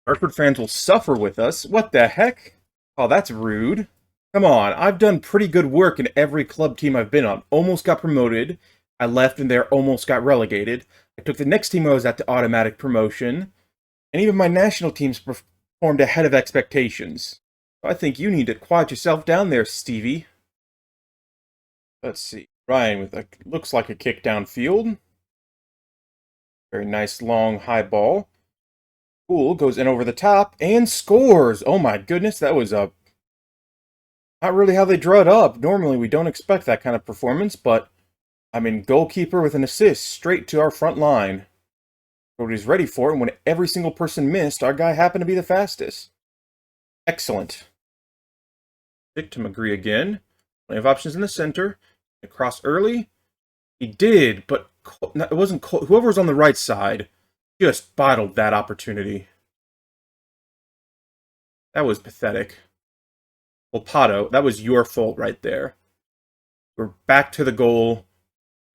Hartford fans will suffer with us. What the heck? Oh, that's rude. Come on, I've done pretty good work in every club team I've been on. Almost got promoted. I left and there almost got relegated. I took the next team I was at to automatic promotion. And even my national teams performed ahead of expectations. I think you need to quiet yourself down there, Stevie. Let's see. Ryan with a looks like a kick downfield. Very nice long high ball. Cool, goes in over the top and scores. Oh my goodness, that was not really how they draw it up. Normally we don't expect that kind of performance, but I mean, goalkeeper with an assist straight to our front line. Nobody's ready for it, and when every single person missed, our guy happened to be the fastest. Excellent. Stick to McGree again. Plenty of options in the center. Across early. He did, but it wasn't whoever was on the right side just bottled that opportunity. That was pathetic. Well, Pato, that was your fault right there. We're back to the goal.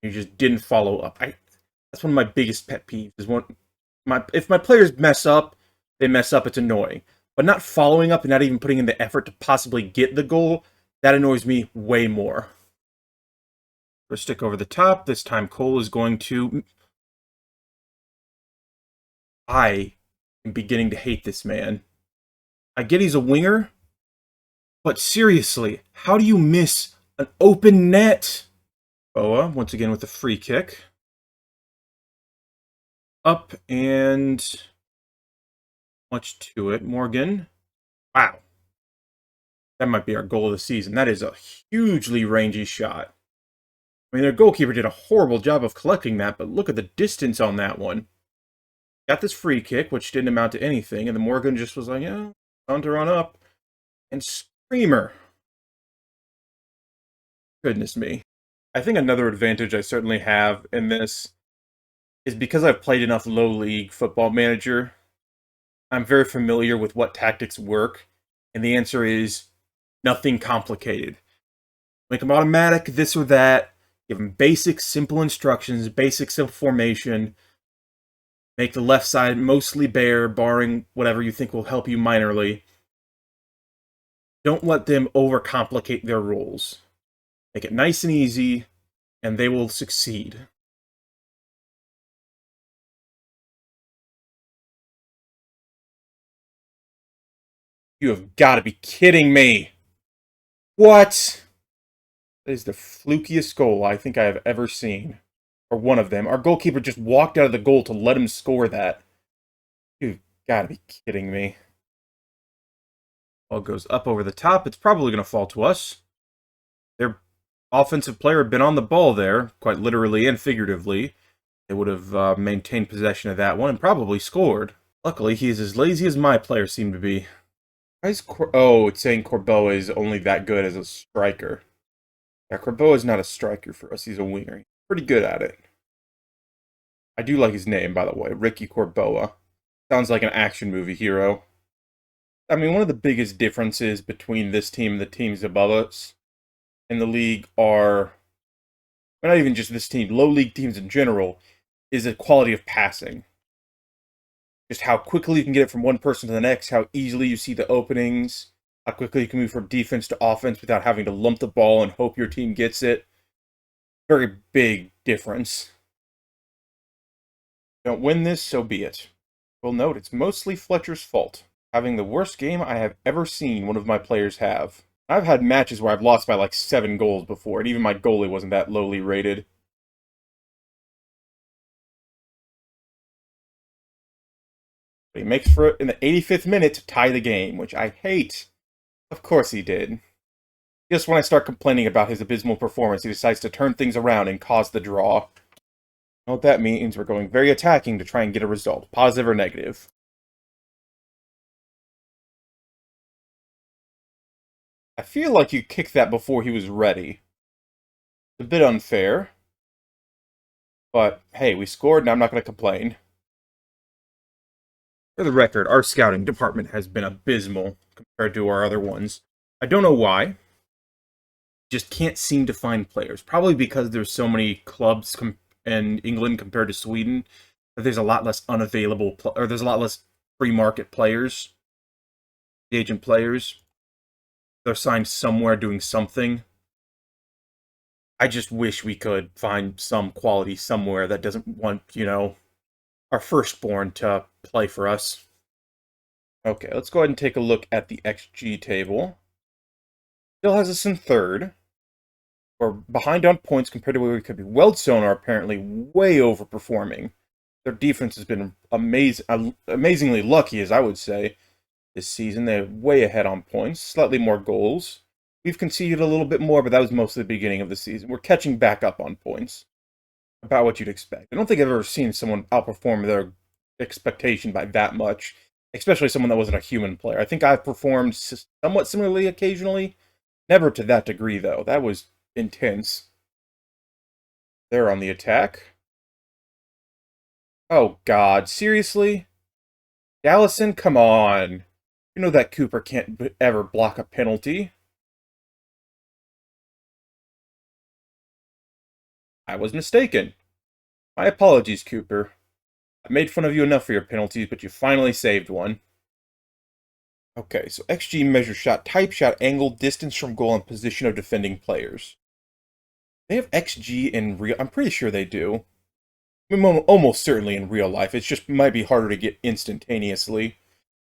You just didn't follow up. That's one of my biggest pet peeves. If my players mess up, they mess up. It's annoying. But not following up and not even putting in the effort to possibly get the goal, that annoys me way more. So stick over the top. This time Cole is going to... I am beginning to hate this man. I get he's a winger, but seriously, how do you miss an open net? Boa, once again with a free kick. Up and... much to it. Morgan. Wow. That might be our goal of the season. That is a hugely rangy shot. I mean, their goalkeeper did a horrible job of collecting that, but look at the distance on that one. Got this free kick, which didn't amount to anything, and then Morgan just was like, yeah, on to run up. And Screamer. Goodness me. I think another advantage I certainly have in this is because I've played enough low league football manager, I'm very familiar with what tactics work, and the answer is nothing complicated. Make them automatic, this or that, give them basic, simple instructions, basic, simple formation, make the left side mostly bare, barring whatever you think will help you minorly. Don't let them overcomplicate their rules. Make it nice and easy, and they will succeed. You have got to be kidding me. What? That is the flukiest goal I think I have ever seen. Or one of them. Our goalkeeper just walked out of the goal to let him score that. You've got to be kidding me. Ball goes up over the top. It's probably going to fall to us. Their offensive player had been on the ball there, quite literally and figuratively. They would have maintained possession of that one and probably scored. Luckily, he is as lazy as my players seem to be. Oh, it's saying Corboa is only that good as a striker. Yeah, Corboa is not a striker for us. He's a winger. He's pretty good at it. I do like his name, by the way. Ricky Corboa. Sounds like an action movie hero. I mean, one of the biggest differences between this team and the teams above us in the league are, not even just this team, low league teams in general, is the quality of passing. Just how quickly you can get it from one person to the next, how easily you see the openings, how quickly you can move from defense to offense without having to lump the ball and hope your team gets it. Very big difference. Don't win this, so be it. We'll note it's mostly Fletcher's fault. Having the worst game I have ever seen one of my players have. I've had matches where I've lost by like 7 goals before, and even my goalie wasn't that lowly rated. But he makes for it in the 85th minute to tie the game, which I hate. Of course he did. Just when I start complaining about his abysmal performance, he decides to turn things around and cause the draw. And what that means, we're going very attacking to try and get a result, positive or negative. I feel like you kicked that before he was ready. It's a bit unfair. But, hey, we scored and I'm not going to complain. For the record, our scouting department has been abysmal compared to our other ones. I don't know why. Just can't seem to find players. Probably because there's so many clubs in England compared to Sweden that there's a lot less unavailable, or there's a lot less free market players, the agent players. They're signed somewhere doing something. I just wish we could find some quality somewhere that doesn't want, our firstborn to play for us. Okay, let's go ahead and take a look at the XG table. Still has us in third. We're behind on points compared to where we could be. Weldstone are apparently way overperforming. Their defense has been amazingly lucky, as I would say, this season. They're way ahead on points, slightly more goals. We've conceded a little bit more, but that was mostly the beginning of the season. We're catching back up on points. About what you'd expect. I don't think I've ever seen someone outperform their expectation by that much, especially someone that wasn't a human player. I think I've performed somewhat similarly occasionally. Never to that degree, though. That was intense. They're on the attack. Oh, God. Seriously? Gallison, come on. You know that Cooper can't ever block a penalty. I was mistaken. My apologies, Cooper. I made fun of you enough for your penalties, but you finally saved one. Okay, so XG measures shot type, shot angle, distance from goal, and position of defending players. They have XG in real... I'm pretty sure they do. I mean, almost certainly in real life. It just might be harder to get instantaneously.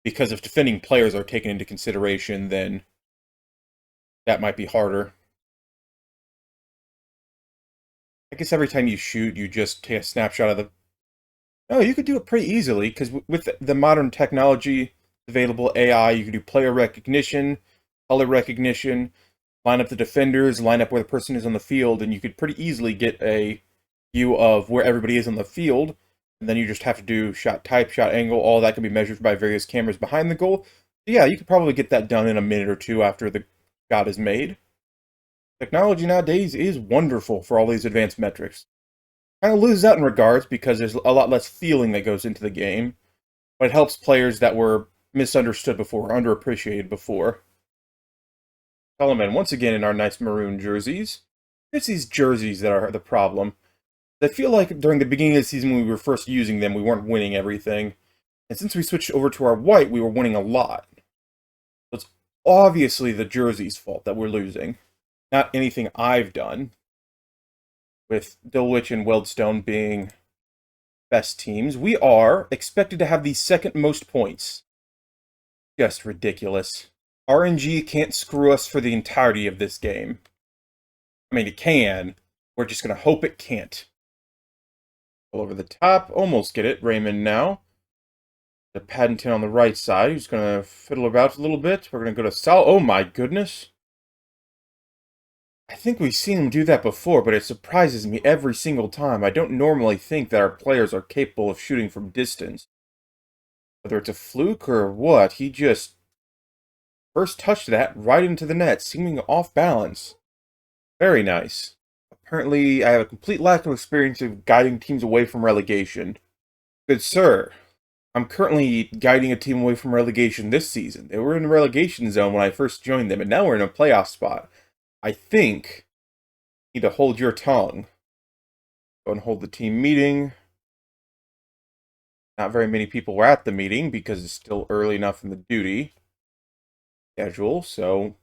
Because if defending players are taken into consideration, then that might be harder. I guess every time you shoot, you just take a snapshot of the... Oh, you could do it pretty easily, because with the modern technology available, AI, you can do player recognition, color recognition, line up the defenders, line up where the person is on the field, and you could pretty easily get a view of where everybody is on the field, and then you just have to do shot type, shot angle, all that can be measured by various cameras behind the goal. So yeah, you could probably get that done in a minute or two after the shot is made. Technology nowadays is wonderful for all these advanced metrics. Kind of loses out in regards because there's a lot less feeling that goes into the game, but it helps players that were misunderstood before, underappreciated before. Solomon, once again in our nice maroon jerseys. It's these jerseys that are the problem. I feel like during the beginning of the season when we were first using them, we weren't winning everything. And since we switched over to our white, we were winning a lot. So it's obviously the jersey's fault that we're losing. Not anything I've done. With Dulwich and Weldstone being best teams, we are expected to have the second most points. Just ridiculous. RNG can't screw us for the entirety of this game. I mean, it can. We're just going to hope it can't. All over the top. Almost get it. Raymond now. The Paddington on the right side. He's going to fiddle about a little bit. We're going to go to Sal. Oh my goodness. I think we've seen him do that before, but it surprises me every single time. I don't normally think that our players are capable of shooting from distance. Whether it's a fluke or what, he just first touched that right into the net, seeming off balance. Very nice. Apparently, I have a complete lack of experience of guiding teams away from relegation. Good sir, I'm currently guiding a team away from relegation this season. They were in the relegation zone when I first joined them, and now we're in a playoff spot. I think you need to hold your tongue. Go and hold the team meeting. Not very many people were at the meeting because it's still early enough in the duty schedule, so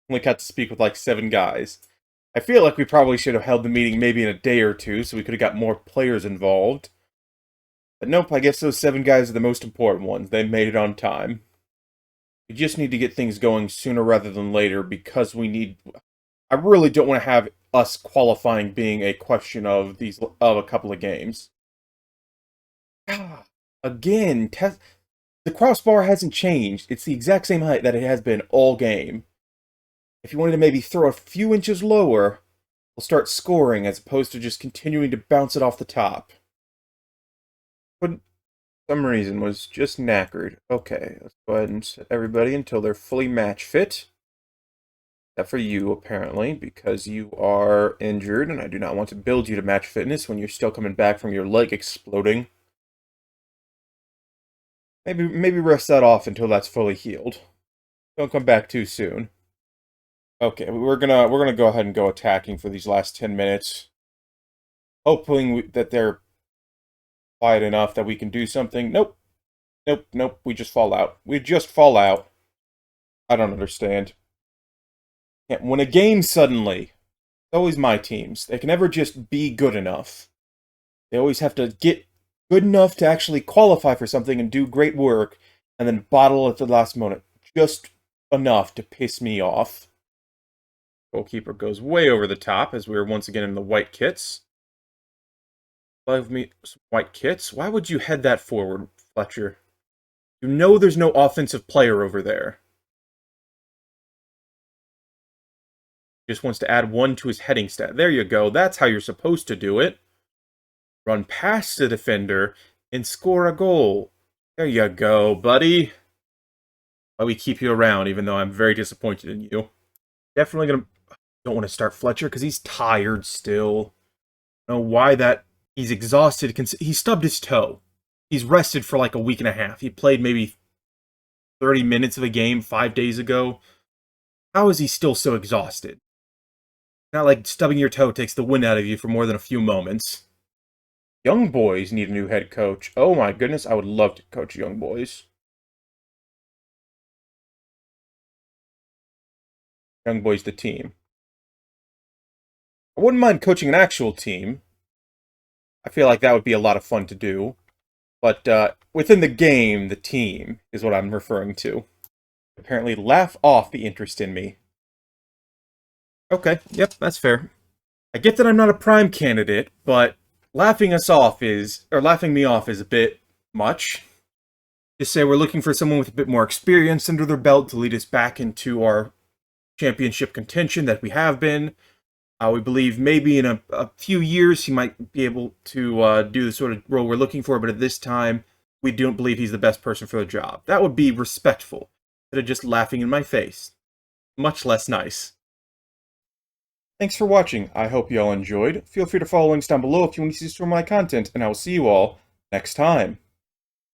only got to speak with like 7 guys. I feel like we probably should have held the meeting maybe in a day or two so we could have got more players involved. But nope, I guess those 7 guys are the most important ones. They made it on time. We just need to get things going sooner rather than later because we need... I really don't want to have us qualifying being a question of a couple of games. Again, the crossbar hasn't changed. It's the exact same height that it has been all game. If you wanted to maybe throw a few inches lower, we'll start scoring as opposed to just continuing to bounce it off the top. But for some reason was just knackered. Okay, let's go ahead and set everybody until they're fully match fit. Except for you, apparently, because you are injured, and I do not want to build you to match fitness when you're still coming back from your leg exploding. Maybe rest that off until that's fully healed. Don't come back too soon. Okay, we're gonna go ahead and go attacking for these last 10 minutes. Hoping that they're quiet enough that we can do something. Nope. Nope, nope, we just fall out. We just fall out. I don't understand. Can't win a game suddenly. It's always my teams. They can never just be good enough. They always have to get good enough to actually qualify for something and do great work, and then bottle at the last moment. Just enough to piss me off. Goalkeeper goes way over the top as we are once again in the white kits. Love me some white kits. Why would you head that forward, Fletcher? You know there's no offensive player over there. Just wants to add 1 to his heading stat. There you go. That's how you're supposed to do it. Run past the defender and score a goal. There you go, buddy. Why we keep you around, even though I'm very disappointed in you. Definitely gonna... Don't want to start Fletcher because he's tired still. I don't know why that... He's exhausted. He stubbed his toe. He's rested for like a week and a half. He played maybe 30 minutes of a game 5 days ago. How is he still so exhausted? Not like stubbing your toe takes the wind out of you for more than a few moments. Young boys need a new head coach. Oh my goodness, I would love to coach young boys. Young boys, the team. I wouldn't mind coaching an actual team. I feel like that would be a lot of fun to do. But within the game, the team is what I'm referring to. Apparently laugh off the interest in me. Okay, yep, that's fair. I get that I'm not a prime candidate, but laughing me off is a bit much. Just say we're looking for someone with a bit more experience under their belt to lead us back into our championship contention that we have been. We believe maybe in a few years he might be able to do the sort of role we're looking for, but at this time, we don't believe he's the best person for the job. That would be respectful, instead of just laughing in my face. Much less nice. Thanks for watching. I hope you all enjoyed. Feel free to follow links down below if you want to see some of my content, and I will see you all next time.